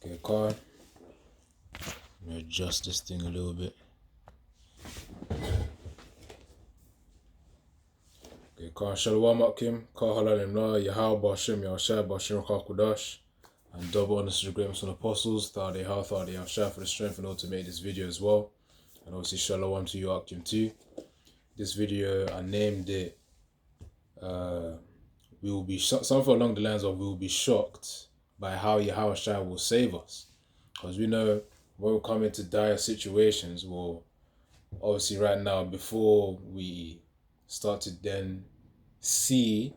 Okay, Carl. Let me adjust this thing a little bit. Okay, Carl. Shalom Akim. Carl Halalim La. Yahawashi Yahawashi Bashir Kakudash. And double honors to the great Muslim apostles. Thadi Ha, Thadi Yahawashi for the strength in order to make this video as well. And obviously, Shalom to you, Akim too. This video, I named it. We will be something along the lines of we will be shocked by how Yahawashi will save us. Because we know when we come into dire situations, well, obviously right now, before we start to then see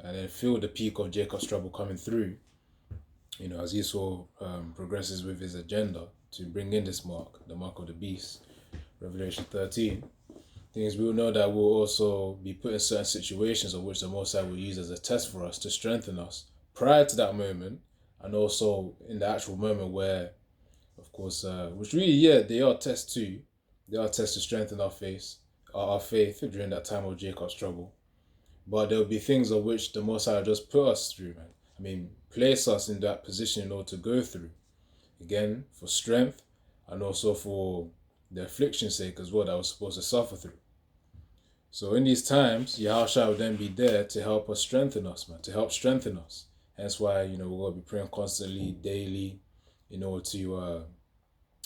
and then feel the peak of Jacob's trouble coming through, as Esau progresses with his agenda to bring in this mark, the mark of the beast, Revelation 13, things we will know that we'll also be put in certain situations of which the Most High will use as a test for us to strengthen us prior to that moment, and also in the actual moment where, of course, which really, yeah, they are tests too. They are tests to strengthen our faith during that time of Jacob's trouble. But there will be things of which the Most High just put us through, man. I mean, place us in that position in order to go through. Again, for strength and also for the affliction's sake as well that we're supposed to suffer through. So in these times, Yahawashi will then be there to help us strengthen us, man, to help strengthen us. That's why, we're going to be praying constantly, daily, in order to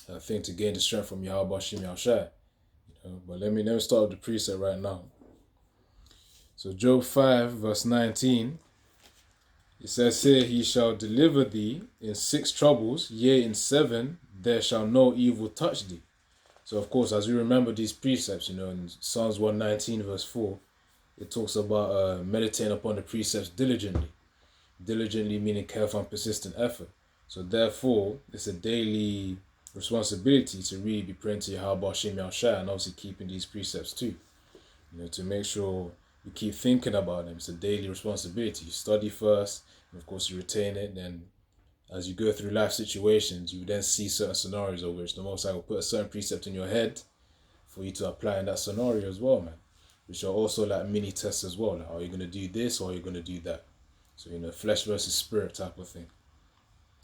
to gain the strength from Yahawashi Yahawashi. But let me start with the precept right now. So Job 5 verse 19, it says here, he shall deliver thee in 6 troubles, yea, in 7 there shall no evil touch thee. So of course, as we remember these precepts, in Psalms 119 verse 4, it talks about meditating upon the precepts diligently. Diligently meaning careful and persistent effort. So therefore, it's a daily responsibility to really be praying to Yahawashi Yahawashi and obviously keeping these precepts too. To make sure you keep thinking about them. It's a daily responsibility. You study first, and of course you retain it. Then as you go through life situations, you then see certain scenarios of which the Most High will put a certain precept in your head for you to apply in that scenario as well, man. Which are also like mini tests as well. Like, are you going to do this or are you going to do that? So, flesh versus spirit type of thing.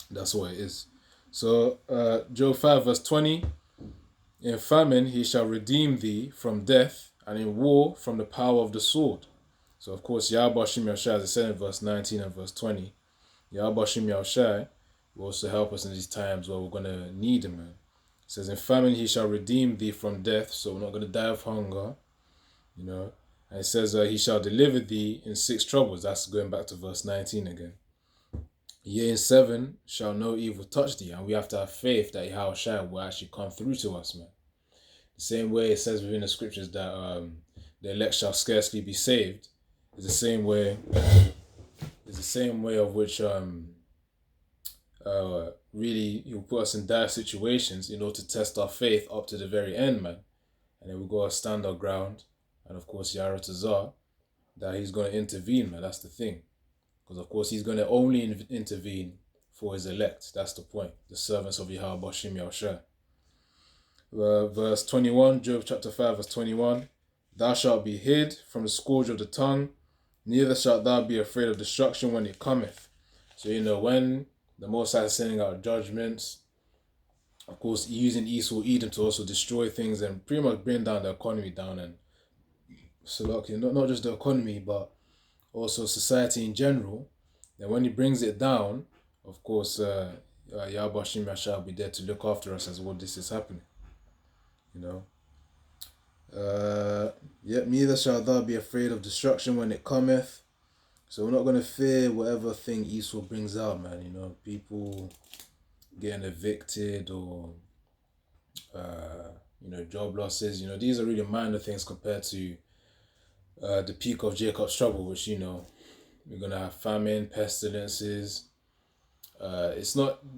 That's what it is. So, Job 5 verse 20, in famine he shall redeem thee from death, and in war from the power of the sword. So, of course, Yahawashi Yahawashi, as I said in verse 19 and verse 20, Yahawashi Yahawashi will also help us in these times where we're going to need him, man. It says, in famine he shall redeem thee from death, so we're not going to die of hunger, And it says, he shall deliver thee in 6 troubles. That's going back to verse 19 again. Yea, in 7 shall no evil touch thee. And we have to have faith that Yahawashi will actually come through to us, man. The same way it says within the scriptures that the elect shall scarcely be saved. It's the same way. It's the same way of which really he'll put us in dire situations in order to test our faith up to the very end, man. And then we've got to stand our ground. And of course, Yahawashi, that he's going to intervene, man. That's the thing. Because of course, he's going to only intervene for his elect. That's the point. The servants of Yahawashi Yahawashi. Verse 21, Job chapter 5, verse 21. Thou shalt be hid from the scourge of the tongue, neither shalt thou be afraid of destruction when it cometh. So, when the Most High is sending out judgments, of course, using Esau, Edom to also destroy things and pretty much bring down the economy down. And so, not just the economy, but also society in general. Then when he brings it down, of course, Yahawashi Yahawashi will be there to look after us as well. This is happening. Yet neither shall thou be afraid of destruction when it cometh. So we're not going to fear whatever thing Esau brings out, man. People getting evicted or job losses. These are really minor things compared to the peak of Jacob's trouble, which we're gonna have famine, pestilences.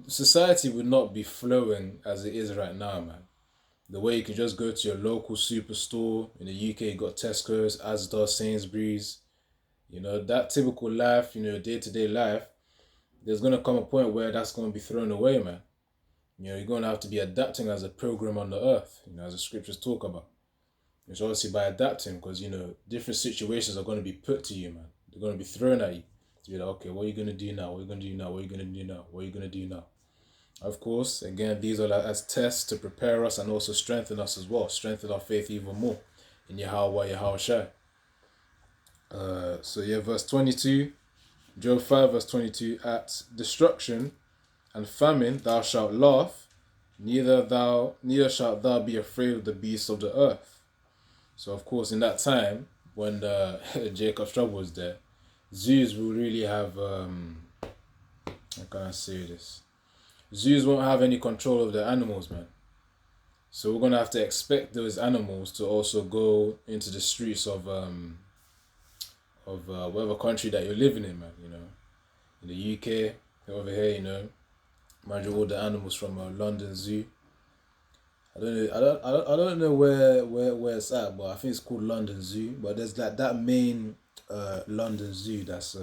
Society would not be flowing as it is right now, man. The way you can just go to your local superstore. In the UK, you got Tesco's, Asda, Sainsbury's. That typical life, day-to-day life, there's going to come a point where that's going to be thrown away, man. You're going to have to be adapting as a pilgrim on the earth, as the scriptures talk about. It's obviously by adapting because, different situations are going to be put to you, man. They're going to be thrown at you. To be like, okay, what are you going to do now? What are you going to do now? What are you going to do now? What are you going to do now? Of course, again, these are like as tests to prepare us and also strengthen us as well, strengthen our faith even more in Yahweh, Yahawashi. So yeah, verse 22, Job 5, verse 22, at destruction and famine thou shalt laugh, neither shalt thou be afraid of the beasts of the earth. So of course, in that time when Jacob's trouble was there, zoos will really have how can I say this? Zoos won't have any control of the animals, man. So we're gonna have to expect those animals to also go into the streets of whatever country that you're living in, man. You know, in the UK, over here, you know, imagine all the animals from London Zoo. I don't know where it's at, but I think it's called London Zoo. But there's like that main London Zoo. That's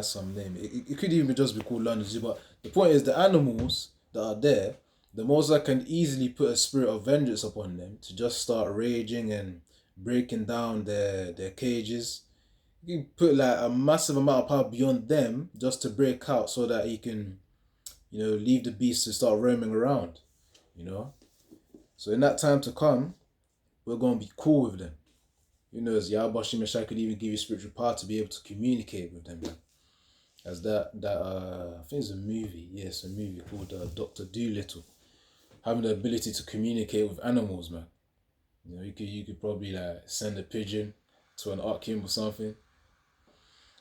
some name. It could even just be called London Zoo. But the point is, the animals that are there, the Mosai can easily put a spirit of vengeance upon them to just start raging and breaking down their cages. He can put like a massive amount of power beyond them just to break out so that he can, leave the beast to start roaming around, you know. So in that time to come, we're gonna be cool with them. Who knows? Yahawashi Meshach could even give you spiritual power to be able to communicate with them, man. As I think it's a movie. Yes, a movie called Doctor Doolittle. Having the ability to communicate with animals, man. You could probably like send a pigeon to an Archeum or something.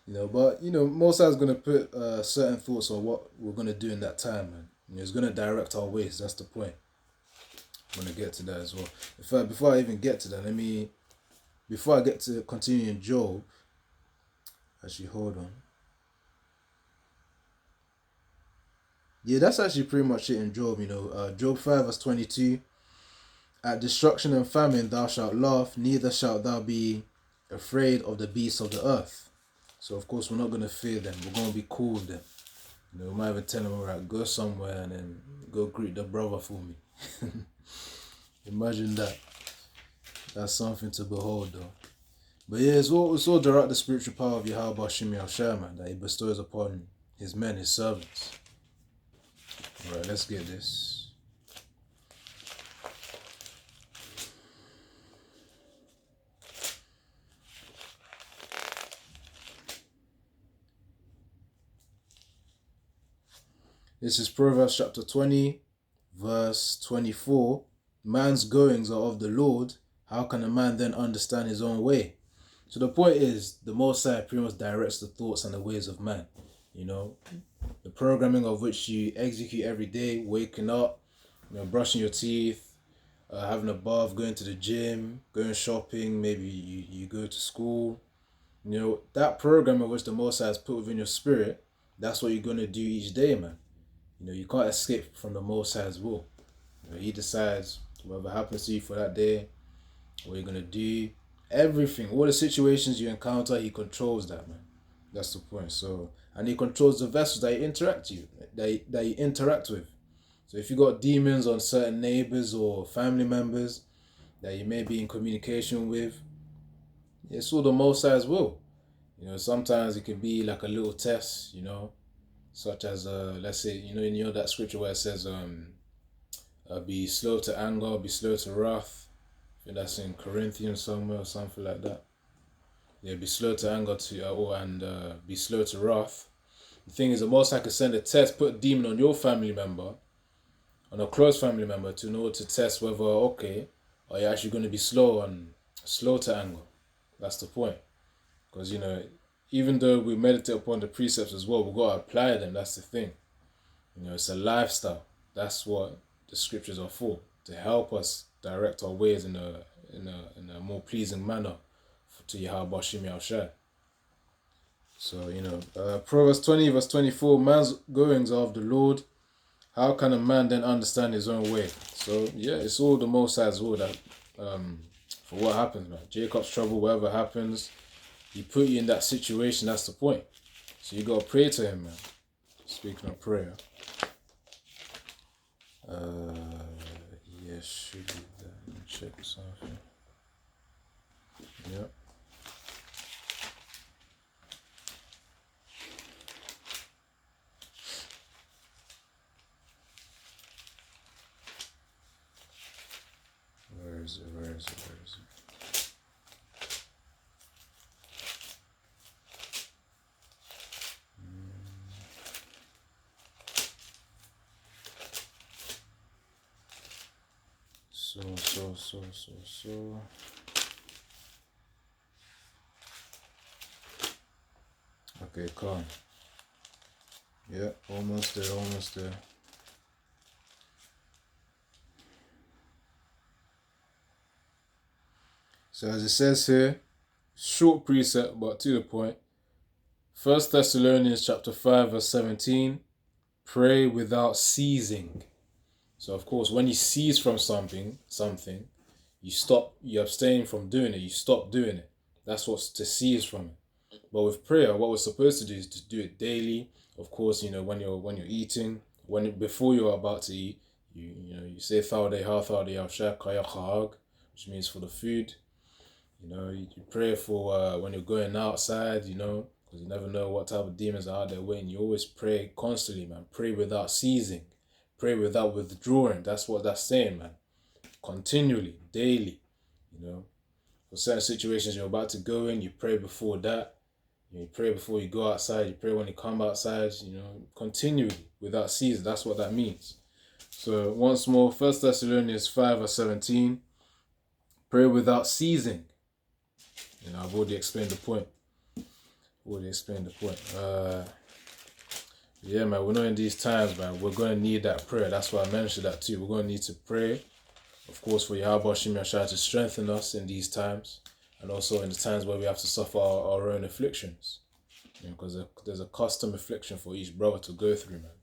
But Most is gonna put certain thoughts on what we're gonna do in that time, man. It's gonna direct our ways. That's the point. I'm gonna get to that as well. In fact, before I even get to that, before I get to continuing Job, actually hold on. Yeah, that's actually pretty much it in Job. Job 5 verse 22. At destruction and famine thou shalt laugh, neither shalt thou be afraid of the beasts of the earth. So of course we're not gonna fear them. We're gonna be cool with them. We might even tell them, alright, go somewhere and then go greet the brother for me. Imagine that. That's something to behold, though. But yeah, it's all direct the spiritual power of Yahweh Shimi man that he bestows upon his men, his servants. Alright, let's get this. This is Proverbs chapter 20, verse 24. Man's goings are of the Lord. How can a man then understand his own way? So the point is, the Most High pretty much directs the thoughts and the ways of man. The programming of which you execute every day, waking up, brushing your teeth, having a bath, going to the gym, going shopping, maybe you go to school. That program of which the Most High has put within your spirit, that's what you're going to do each day, man. You can't escape from the Most High's will. He decides whatever happens to you for that day, what you're gonna do, everything, all the situations you encounter, he controls that, man. That's the point. So, and he controls the vessels that you interact with. So if you got demons on certain neighbors or family members that you may be in communication with, it's all the Most High's will. Sometimes it can be like a little test, such as let's say that scripture where it says be slow to anger, be slow to wrath. I think that's in Corinthians somewhere or something like that. Yeah, be slow to anger and be slow to wrath. The thing is, the Most High can send a test, put a demon on your family member, on a close family member, to know to test whether are you actually going to be slow to anger. That's the point. Because even though we meditate upon the precepts as well, we've got to apply them. That's the thing. It's a lifestyle. That's what the scriptures are for, to help us direct our ways in a more pleasing manner to Yahweh Shimi Shai. So Proverbs 20 verse 24, man's goings are of the Lord. How can a man then understand his own way? So yeah, it's all the Most High's will that for what happens, man. Jacob's trouble, whatever happens, he put you in that situation. That's the point. So you gotta pray to him, man. Speaking of prayer. Yes, should be there. Let me check something. Yep. is it? Where is it? Where is it? So. Okay, calm. Yeah, almost there. So as it says here, short precept, but to the point. 1 Thessalonians chapter 5, verse 17, pray without ceasing. So of course, when you cease from something, you abstain from doing it, you stop doing it. That's what's to cease from it. But with prayer, what we're supposed to do is to do it daily. Of course, when you're eating, before you're about to eat, you say Thawde Ha, which means for the food. You pray for when you're going outside, because you never know what type of demons are out there waiting. You always pray constantly, man. Pray without ceasing. Pray without withdrawing. That's what that's saying, man. Continually, daily, For certain situations you're about to go in, you pray before that. You pray before you go outside. You pray when you come outside, continually, without ceasing. That's what that means. So once more, 1 Thessalonians 5 verse 17, pray without ceasing. I've already explained the point. Yeah, man, we know in these times, man, we're going to need that prayer. That's why I mentioned that too. We're going to need to pray, of course, for Yahawashi to strengthen us in these times, and also in the times where we have to suffer our own afflictions. Because there's a custom affliction for each brother to go through, man.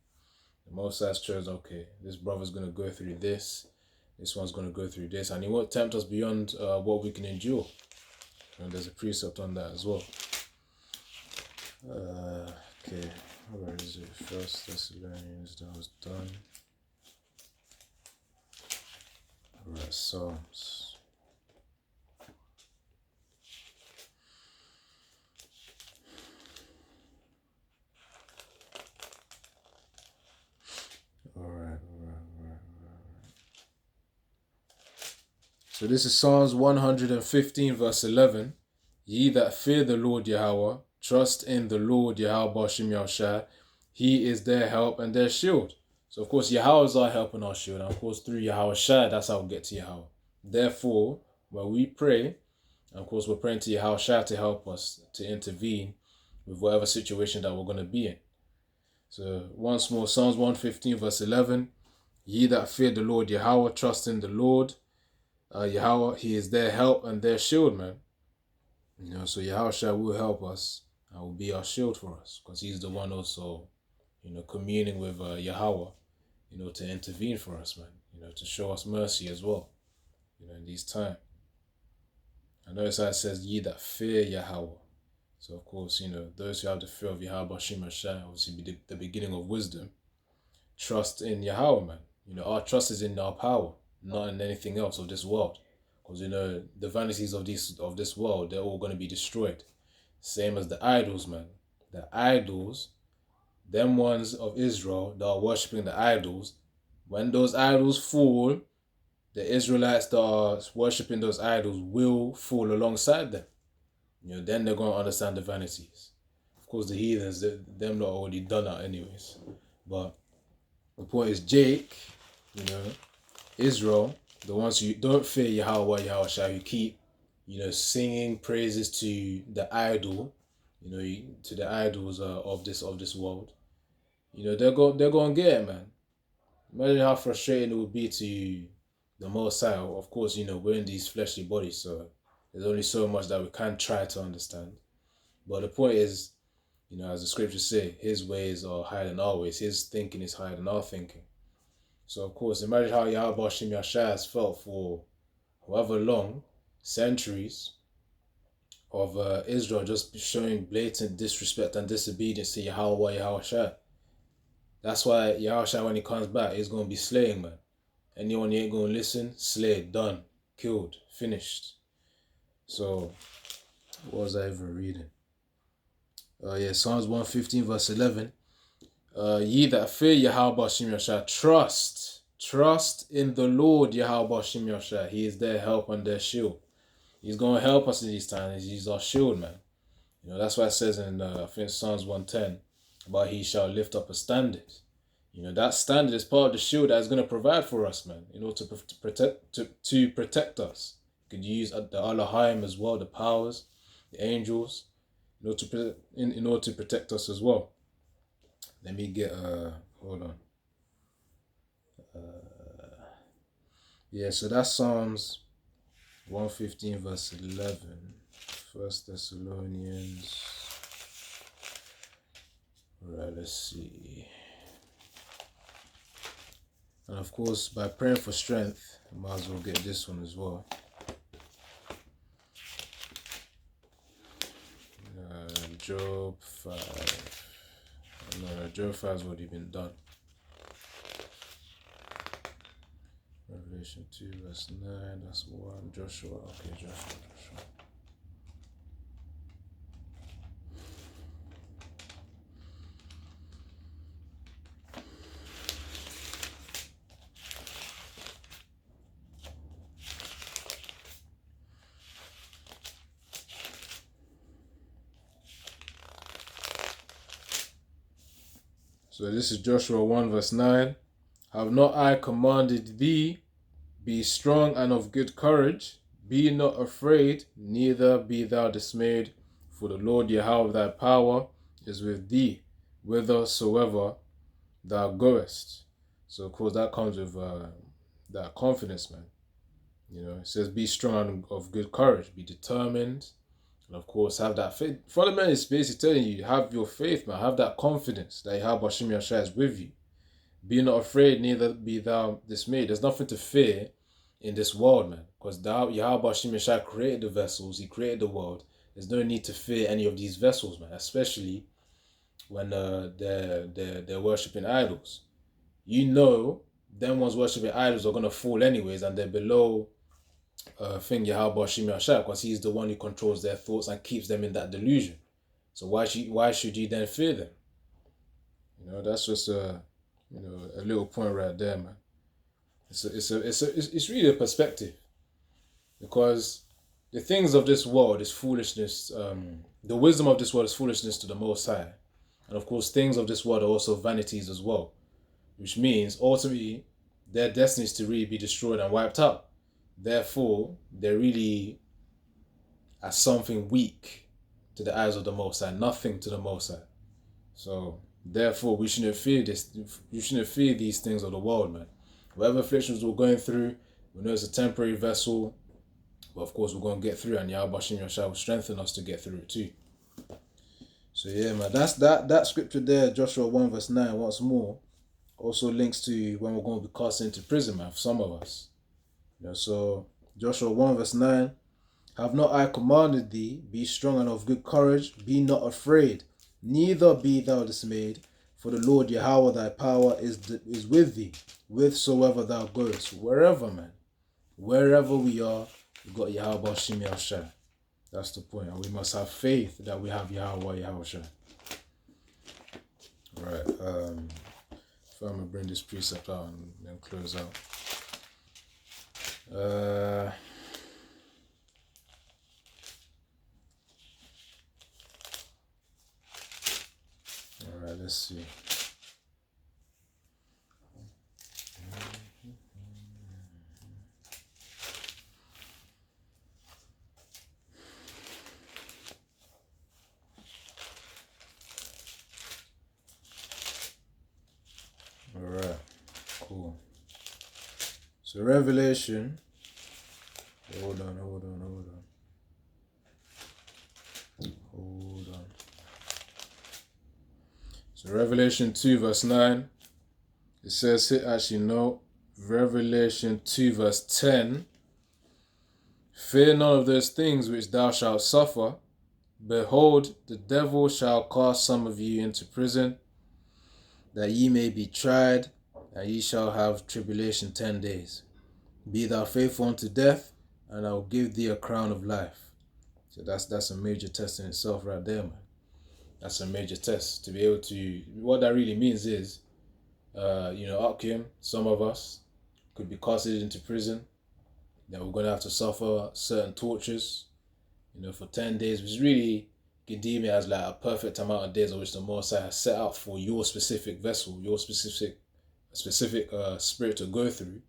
The Most High chose, okay, this brother's going to go through this one's going to go through this, and he won't tempt us beyond what we can endure. And there's a precept on that as well. Okay, where is it? 1 Thessalonians, that was done. Alright, Psalms. Alright. So this is Psalms 115 verse 11. Ye that fear the Lord Yahweh, trust in the Lord Yahweh. He is their help and their shield. So of course Yahweh is our help and our shield. And of course through Yahweh, that's how we get to Yahweh. Therefore, when we pray, and of course we're praying to Yahweh to help us to intervene with whatever situation that we're going to be in. So once more, Psalms 115 verse 11. Ye that fear the Lord Yahweh, trust in the Lord Yahweh, he is their help and their shield, man. So Yahweh will help us and will be our shield for us, because he's the one also, communing with Yahweh, to intervene for us, man, to show us mercy as well, in these times. I notice how it says, ye that fear Yahweh. So of course, those who have the fear of Yahweh, obviously be the beginning of wisdom. Trust in Yahweh, man. Our trust is in our power, not in anything else of this world. Because the vanities of this world, they're all going to be destroyed. Same as the idols, man. The idols, them ones of Israel that are worshipping the idols, when those idols fall, the Israelites that are worshipping those idols will fall alongside them. Then they're going to understand the vanities. Of course, the heathens, them not already done that anyways. But the point is, Jake, Israel, the ones who don't fear Yahweh, who keep, singing praises to the idol, to the idols of this world, they're going to get it, man. Imagine how frustrating it would be to the Most High. Of course, we're in these fleshly bodies, so there's only so much that we can try to understand. But the point is, as the scriptures say, his ways are higher than our ways. His thinking is higher than our thinking. So, of course, imagine how Yahweh has felt for however long, centuries, of Israel just showing blatant disrespect and disobedience to Yahweh. That's why Yahweh, when he comes back, he's going to be slaying, man. Anyone who ain't going to listen, slayed, done, killed, finished. So, what was I even reading? Psalms 115 verse 11. Ye that fear Yahweh, trust Trust in the Lord, Yahawashi Yashai. He is their help and their shield. He's going to help us in these times. He's our shield, man. That's why it says in, I think, Psalms 110, about he shall lift up a standard. That standard is part of the shield that is going to provide for us, man, in order to protect us. You could use the Elohim as well, the powers, the angels, in order to protect us as well. Let me get, hold on. Yeah, so that's Psalms 115 verse 11. First Thessalonians. Right, let's see. And of course, by praying for strength, I might as well get this one as well. Job 5. No, Job 5 has already been done. Revelation 2 verse 9, that's 1. Joshua, okay, Joshua. So this is Joshua 1 verse 9. Have not I commanded thee? Be strong and of good courage. Be not afraid, neither be thou dismayed. For the Lord Yahweh thy power is with thee, whithersoever thou goest. So of course that comes with that confidence, man. It says be strong and of good courage. Be determined. And of course, have that faith. Father man is basically telling you, have your faith, man. Have that confidence that Yahawashi Yashai is with you. Be not afraid, neither be thou dismayed. There's nothing to fear in this world, man. Because Yahawashi Yashai created the vessels. He created the world. There's no need to fear any of these vessels, man. Especially when they're worshipping idols. Them ones worshipping idols are going to fall anyways, and they're below Yahawashi Yashai, because he's the one who controls their thoughts and keeps them in that delusion. So why should you then fear them? That's just a little point right there, man. It's really a perspective, because the things of this world is foolishness. The wisdom of this world is foolishness to the Most High, and of course things of this world are also vanities as well, which means ultimately their destiny is to really be destroyed and wiped out. Therefore, they're really as something weak to the eyes of the Most High, nothing to the Most High. So, therefore, we shouldn't fear this. You shouldn't fear these things of the world, man. Whatever afflictions we're going through, we know it's a temporary vessel, but of course we're going to get through, and Yahawashi Yashai will strengthen us to get through it too. So yeah, man, that's that scripture there, Joshua 1 verse 9, once more, also links to when we're going to be cast into prison, man, for some of us. So Joshua 1 verse 9, have not I commanded thee, be strong and of good courage, be not afraid, neither be thou dismayed, for the Lord Yahweh thy power is with thee, whithersoever thou goest. Wherever, man, wherever we are, we've got Yahawashi Yashai. That's the point, and we must have faith that we have Yahweh Yahawashi. Right, if I'm gonna bring this precept out and then close out. Alright, let's see. Alright, cool. So Revelation, hold on. So Revelation 2 verse 9, it says here, actually no, Revelation 2 verse 10, fear none of those things which thou shalt suffer. Behold, the devil shall cast some of you into prison, that ye may be tried, and ye shall have tribulation 10 days. Be thou faithful unto death, and I will give thee a crown of life. So that's a major test in itself right there, man. That's a major test to be able to. What that really means is, Akim, some of us, could be casted into prison, that we're going to have to suffer certain tortures, for 10 days, which really can deem it as like a perfect amount of days of which the Most High has set out for your specific vessel, your specific spirit to go through.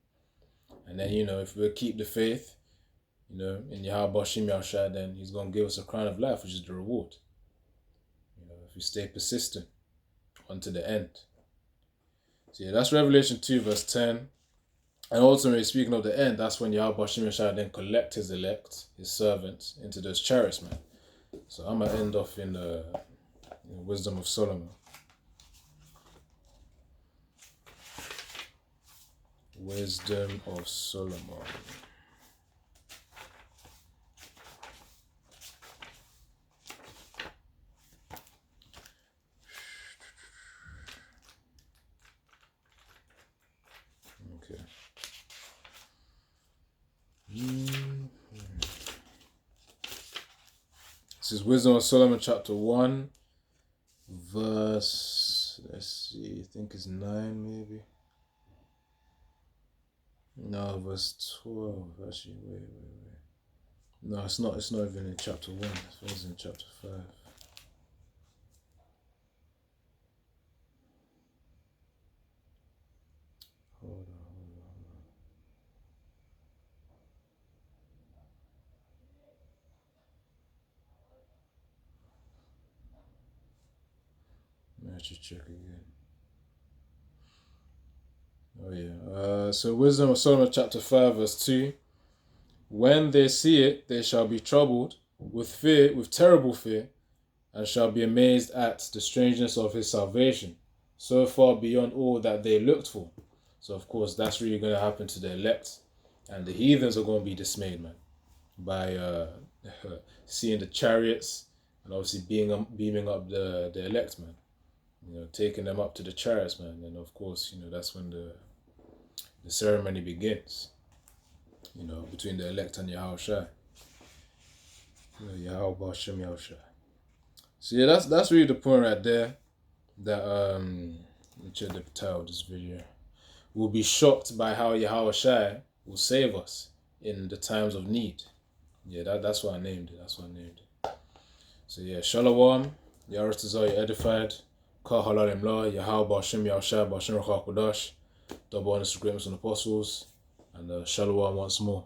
And then, if we keep the faith, in Yahawashi Yahawashi, then he's going to give us a crown of life, which is the reward. If we stay persistent unto the end. So yeah, that's Revelation 2 verse 10. And ultimately, speaking of the end, that's when Yahawashi Yahawashi then collect his elect, his servants, into those chariots, man. So I'm going to end off in Wisdom of Solomon. Wisdom of Solomon. Okay. This is Wisdom of Solomon chapter 1 verse, let's see, I think it's 9 maybe. No, verse 12. Actually, wait. No, it's not even in chapter 1. It's in chapter 5. Hold on. I should check again. Oh yeah. So Wisdom of Solomon chapter 5 verse 2. When they see it, they shall be troubled with fear, with terrible fear, and shall be amazed at the strangeness of his salvation, so far beyond all that they looked for. So of course that's really going to happen to the elect, and the heathens are going to be dismayed, man, by seeing the chariots and obviously beaming up the elect, man. Taking them up to the chariots, man. And of course, that's when the ceremony begins, between the elect and Yahawashi. Yahawashi Yahawashi. So yeah, that's really the point right there. That let me check the title of this video. We'll be shocked by how Yahawashi will save us in the times of need. Yeah, that's what I named it. So yeah, Shalom, Yahawashi, you're edified. Kahalalem La, Yahawashi Yahawashi, Bashim Rakha Kodash, double honest greatness and apostles, and Shalom once more.